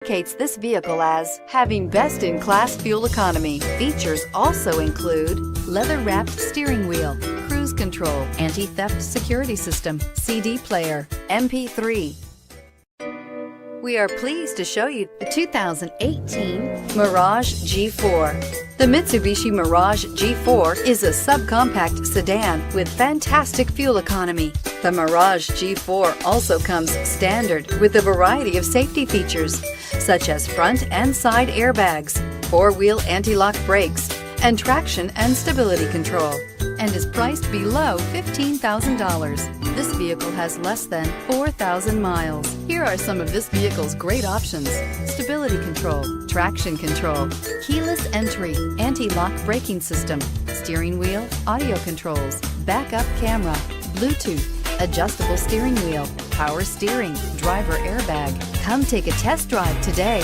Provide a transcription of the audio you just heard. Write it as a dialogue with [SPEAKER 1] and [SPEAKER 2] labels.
[SPEAKER 1] Indicates this vehicle as having best-in-class fuel economy. Features also include leather-wrapped steering wheel, cruise control, anti-theft security system, CD player, MP3. We are pleased to show you the 2018 Mirage G4. The Mitsubishi Mirage G4 is a subcompact sedan with fantastic fuel economy. The Mirage G4 also comes standard with a variety of safety features, such as front and side airbags, four-wheel anti-lock brakes, and traction and stability control, and is priced below $15,000. This vehicle has less than 4,000 miles. Here are some of this vehicle's great options: stability control, traction control, keyless entry, anti-lock braking system, steering wheel audio controls, backup camera, Bluetooth, adjustable steering wheel, power steering, driver airbag. Come take a test drive today.